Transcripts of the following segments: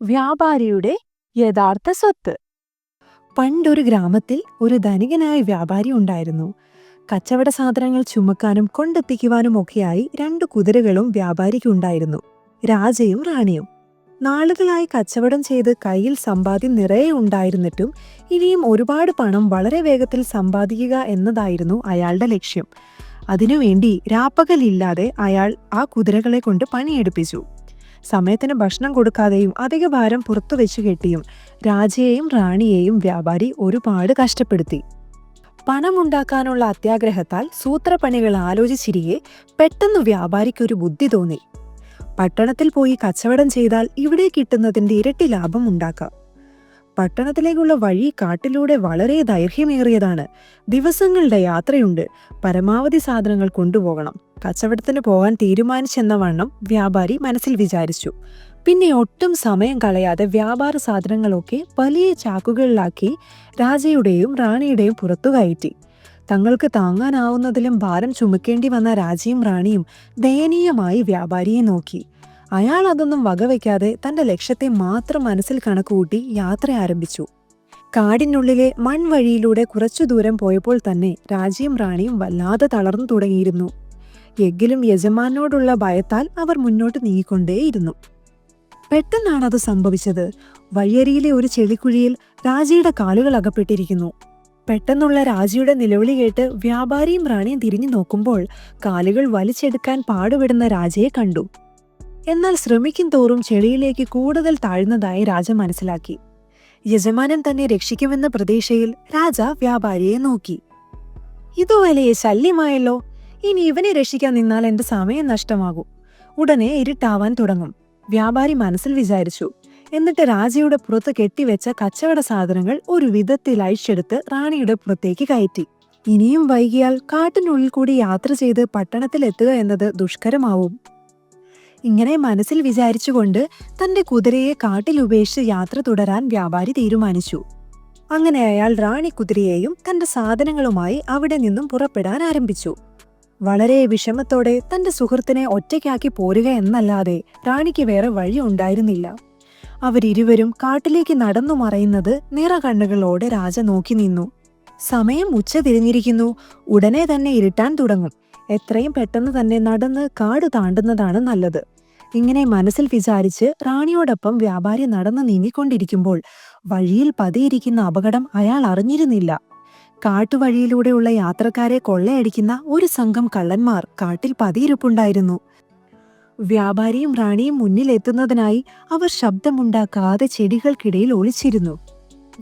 വ്യാപാരിയുടെ യഥാർത്ഥ സ്വത്ത്. പണ്ടൊരു ഗ്രാമത്തിൽ ഒരു ധനികനായ വ്യാപാരി ഉണ്ടായിരുന്നു. കച്ചവട സാധനങ്ങൾ ചുമക്കാനും കൊണ്ടെത്തിക്കുവാനും ഒക്കെയായി 2 കുതിരകളും വ്യാപാരിക്കുണ്ടായിരുന്നു, രാജയും റാണിയും. നാളുകളായി കച്ചവടം ചെയ്ത് കയ്യിൽ സമ്പാദ്യം നിറയെ ഉണ്ടായിരുന്നിട്ടും ഇനിയും ഒരുപാട് പണം വളരെ വേഗത്തിൽ സമ്പാദിക്കുക എന്നതായിരുന്നു അയാളുടെ ലക്ഷ്യം. അതിനുവേണ്ടി രാപ്പകലില്ലാതെ അയാൾ ആ കുതിരകളെ കൊണ്ട് പണിയെടുപ്പിച്ചു. സമയത്തിന് ഭക്ഷണം കൊടുക്കാതെയും അധിക ഭാരം പുറത്തു വെച്ചു കെട്ടിയും രാജയെയും റാണിയെയും വ്യാപാരി ഒരുപാട് കഷ്ടപ്പെടുത്തി. പണമുണ്ടാക്കാനുള്ള അത്യാഗ്രഹത്താൽ സൂത്രപ്പണികൾ ആലോചിച്ചിരിക്കെ പെട്ടെന്ന് വ്യാപാരിക്കൊരു ബുദ്ധി തോന്നി. പട്ടണത്തിൽ പോയി കച്ചവടം ചെയ്താൽ ഇവിടെ കിട്ടുന്നതിന്റെ ഇരട്ടി ലാഭം ഉണ്ടാക്കാം. പട്ടണത്തിലേക്കുള്ള വഴി കാട്ടിലൂടെ വളരെ ദൈർഘ്യമേറിയതാണ്. ദിവസങ്ങളുടെ യാത്രയുണ്ട്. പരമാവധി സാധനങ്ങൾ കൊണ്ടുപോകണം. കച്ചവടത്തിന് പോകാൻ തീരുമാനിച്ചെന്ന വണ്ണം വ്യാപാരി മനസ്സിൽ വിചാരിച്ചു. പിന്നെ ഒട്ടും സമയം കളയാതെ വ്യാപാര സാധനങ്ങളൊക്കെ വലിയ ചാക്കുകളിലാക്കി രാജയുടെയും റാണിയുടെയും പുറത്തു കയറ്റി. തങ്ങൾക്ക് താങ്ങാനാവുന്നതിലും ഭാരം ചുമക്കേണ്ടി വന്ന രാജയും റാണിയും ദയനീയമായി വ്യാപാരിയെ നോക്കി. അയാൾ അതൊന്നും വകവയ്ക്കാതെ തന്റെ ലക്ഷ്യത്തെ മാത്രം മനസ്സിൽ കണക്കുകൂട്ടി യാത്ര ആരംഭിച്ചു. കാടിനുള്ളിലെ മൺവഴിയിലൂടെ കുറച്ചു ദൂരം പോയപ്പോൾ തന്നെ രാജയും റാണിയും വല്ലാതെ തളർന്നു തുടങ്ങിയിരുന്നു. എങ്കിലും യജമാനോടുള്ള ഭയത്താൽ അവർ മുന്നോട്ട് നീങ്ങിക്കൊണ്ടേയിരുന്നു. പെട്ടെന്നാണ് അത് സംഭവിച്ചത്. വഴിയരിയിലെ ഒരു ചെളിക്കുഴിയിൽ രാജയുടെ കാലുകൾ അകപ്പെട്ടിരിക്കുന്നു. പെട്ടെന്നുള്ള രാജയുടെ നിലവിളി കേട്ട് വ്യാപാരിയും റാണിയും തിരിഞ്ഞു നോക്കുമ്പോൾ കാലുകൾ വലിച്ചെടുക്കാൻ പാടുപെടുന്ന രാജയെ കണ്ടു. എന്നാൽ ശ്രമിക്കും തോറും ചെളിയിലേക്ക് കൂടുതൽ താഴ്ന്നതായി രാജ മനസ്സിലാക്കി. യജമാനൻ തന്നെ രക്ഷിക്കുമെന്ന പ്രതീക്ഷയിൽ രാജ വ്യാപാരിയെ നോക്കി. ഇതു വലിയ ശല്യമായല്ലോ. ഇനി ഇവനെ രക്ഷിക്കാൻ നിന്നാൽ എന്റെ സമയം നഷ്ടമാകും. ഉടനെ ഇരുട്ടാവാൻ തുടങ്ങും, വ്യാപാരി മനസ്സിൽ വിചാരിച്ചു. എന്നിട്ട് രാജയുടെ പുറത്ത് കെട്ടിവെച്ച കച്ചവട സാധനങ്ങൾ ഒരു വിധത്തിൽ അഴിച്ചെടുത്ത് റാണിയുടെ പുറത്തേക്ക് കയറ്റി. ഇനിയും വൈകിയാൽ കാട്ടിനുള്ളിൽ കൂടി യാത്ര ചെയ്ത് പട്ടണത്തിലെത്തുക എന്നത് ദുഷ്കരമാവും. ഇങ്ങനെ മനസ്സിൽ വിചാരിച്ചുകൊണ്ട് തന്റെ കുതിരയെ കാട്ടിൽ ഉപേക്ഷിച്ച് യാത്ര തുടരാൻ വ്യാപാരി തീരുമാനിച്ചു. അങ്ങനെ അയാൾ റാണി കുതിരയെയും തന്റെ സാധനങ്ങളുമായി അവിടെ നിന്നും പുറപ്പെടാൻ ആരംഭിച്ചു. വളരെ വിഷമത്തോടെ തന്റെ സുഹൃത്തിനെ ഒറ്റയ്ക്കാക്കി പോരുക എന്നല്ലാതെ റാണിക്ക് വേറെ വഴി ഉണ്ടായിരുന്നില്ല. അവരിരുവരും കാട്ടിലേക്ക് നടന്നു മറയുന്നത് നിറകണ്ണുകളോടെ രാജ നോക്കി നിന്നു. സമയം ഉച്ച തിരിഞ്ഞിരിക്കുന്നു. ഉടനെ തന്നെ ഇരുട്ടാൻ തുടങ്ങും. എത്രയും പെട്ടെന്ന് തന്നെ നടന്ന് കാട് താണ്ടുന്നതാണ് നല്ലത്. ഇങ്ങനെ മനസ്സിൽ വിചാരിച്ച് റാണിയോടൊപ്പം വ്യാപാരി നടന്നു നീങ്ങിക്കൊണ്ടിരിക്കുമ്പോൾ വഴിയിൽ പതിയിരിക്കുന്ന അപകടം അയാൾ അറിഞ്ഞിരുന്നില്ല. കാട്ടുവഴിയിലൂടെയുള്ള യാത്രക്കാരെ കൊള്ളയടിക്കുന്ന ഒരു സംഘം കള്ളന്മാർ കാട്ടിൽ പതിയിരിപ്പുണ്ടായിരുന്നു. വ്യാപാരിയും റാണിയും മുന്നിലെത്തുന്നതിനായി അവർ ശബ്ദമുണ്ടാക്കാതെ ചെടികൾക്കിടയിൽ ഒളിച്ചിരുന്നു.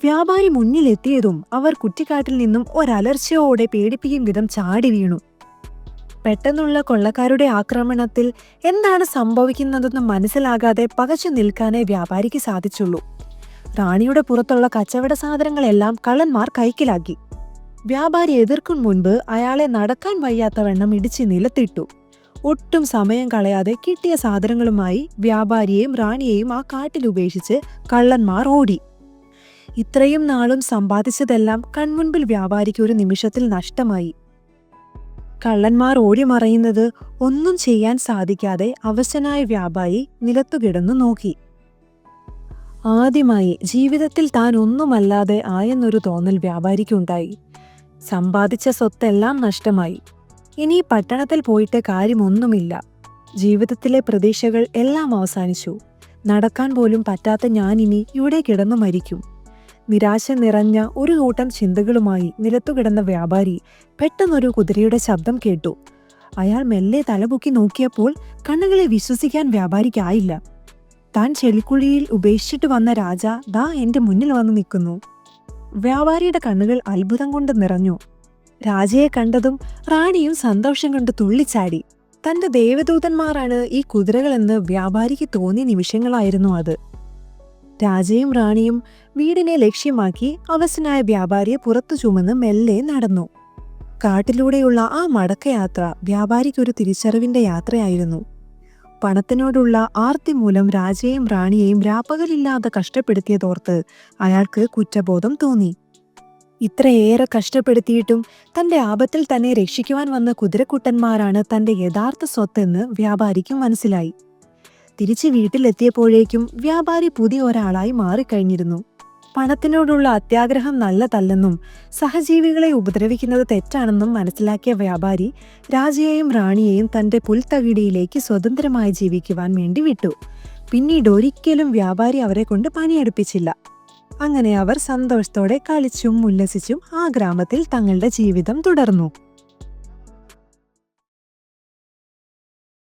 വ്യാപാരി മുന്നിലെത്തിയതും അവർ കുറ്റിക്കാട്ടിൽ നിന്നും ഒരലർച്ചയോടെ പേടിപ്പിക്കും വിധം ചാടി വീണു. പെട്ടെന്നുള്ള കൊള്ളക്കാരുടെ ആക്രമണത്തിൽ എന്താണ് സംഭവിക്കുന്നതെന്ന് മനസ്സിലാകാതെ പകച്ചു നിൽക്കാനേ വ്യാപാരിക്ക് സാധിച്ചുള്ളൂ. റാണിയുടെ പുറത്തുള്ള കച്ചവട സാധനങ്ങളെല്ലാം കള്ളന്മാർ കൈക്കലാക്കി. വ്യാപാരി എതിർക്കും മുൻപ് അയാളെ നടക്കാൻ വയ്യാത്തവണ്ണം ഇടിച്ച് നിലത്തിട്ടു. ഒട്ടും സമയം കളയാതെ കിട്ടിയ സാധനങ്ങളുമായി വ്യാപാരിയെയും റാണിയെയും ആ കാട്ടിൽ ഉപേക്ഷിച്ച് കള്ളന്മാർ ഓടി. ഇത്രയും നാളും സമ്പാദിച്ചതെല്ലാം കൺമുൻപിൽ വ്യാപാരിക്ക് ഒരു നിമിഷത്തിൽ നഷ്ടമായി. കള്ളന്മാർ ഓടി മറയുന്നത് ഒന്നും ചെയ്യാൻ സാധിക്കാതെ അവശനായ വ്യാപാരി നിലത്തുകിടന്നു നോക്കി. ആദ്യമായി ജീവിതത്തിൽ താൻ ഒന്നുമല്ലാതെ ആയെന്നൊരു തോന്നൽ വ്യാപാരിക്കുണ്ടായി. സമ്പാദിച്ച സ്വത്തെല്ലാം നഷ്ടമായി. ഇനി പട്ടണത്തിൽ പോയിട്ട് കാര്യമൊന്നുമില്ല. ജീവിതത്തിലെ പ്രതീക്ഷകൾ എല്ലാം അവസാനിച്ചു. നടക്കാൻ പോലും പറ്റാത്ത ഞാനിനി ഇവിടെ കിടന്നു മരിക്കും. നിരാശ നിറഞ്ഞ ഒരു കൂട്ടം ചിന്തകളുമായി നിലത്തുകിടന്ന വ്യാപാരി പെട്ടെന്നൊരു കുതിരയുടെ ശബ്ദം കേട്ടു. അയാൾ മെല്ലെ തലപൊക്കി നോക്കിയപ്പോൾ കണ്ണുകളെ വിശ്വസിക്കാൻ വ്യാപാരിക്കായില്ല. താൻ ചെളിക്കുഴിയിൽ ഉപേക്ഷിച്ചിട്ട് വന്ന രാജ ദാ എന്റെ മുന്നിൽ വന്നു നിൽക്കുന്നു. വ്യാപാരിയുടെ കണ്ണുകൾ അത്ഭുതം കൊണ്ട് നിറഞ്ഞു. രാജയെ കണ്ടതും റാണിയും സന്തോഷം കൊണ്ട് തുള്ളിച്ചാടി. തന്റെ ദേവദൂതന്മാരാണ് ഈ കുതിരകളെന്ന് വ്യാപാരിക്ക് തോന്നിയ നിമിഷങ്ങളായിരുന്നു അത്. രാജയും റാണിയും വീടിനെ ലക്ഷ്യമാക്കി അവശനായ വ്യാപാരിയെ പുറത്തു ചുമന്ന് മെല്ലെ നടന്നു. കാട്ടിലൂടെയുള്ള ആ മടക്കയാത്ര വ്യാപാരിക്കൊരു തിരിച്ചറിവിന്റെ യാത്രയായിരുന്നു. പണത്തിനോടുള്ള ആർത്തി മൂലം രാജയെയും റാണിയെയും രാപ്പകലില്ലാതെ കഷ്ടപ്പെടുത്തിയതോർത്ത് അയാൾക്ക് കുറ്റബോധം തോന്നി. ഇത്രയേറെ കഷ്ടപ്പെടുത്തിയിട്ടും തന്റെ ആപത്തിൽ തന്നെ രക്ഷിക്കുവാൻ വന്ന കുതിരക്കുട്ടന്മാരാണ് തന്റെ യഥാർത്ഥ സ്വത്തെന്ന് വ്യാപാരിക്കും മനസ്സിലായി. തിരിച്ച് വീട്ടിലെത്തിയപ്പോഴേക്കും വ്യാപാരി പുതിയ ഒരാളായി മാറിക്കഴിഞ്ഞിരുന്നു. പണത്തിനോടുള്ള അത്യാഗ്രഹം നല്ലതല്ലെന്നും സഹജീവികളെ ഉപദ്രവിക്കുന്നത് തെറ്റാണെന്നും മനസ്സിലാക്കിയ വ്യാപാരി രാജയെയും റാണിയെയും തന്റെ പുൽത്തകിടിയിലേക്ക് സ്വതന്ത്രമായി ജീവിക്കുവാൻ വേണ്ടി വിട്ടു. പിന്നീട് ഒരിക്കലും വ്യാപാരി അവരെ കൊണ്ട് പണിയെടുപ്പിച്ചില്ല. അങ്ങനെ അവർ സന്തോഷത്തോടെ കളിച്ചും ഉല്ലസിച്ചും ആ ഗ്രാമത്തിൽ തങ്ങളുടെ ജീവിതം തുടർന്നു.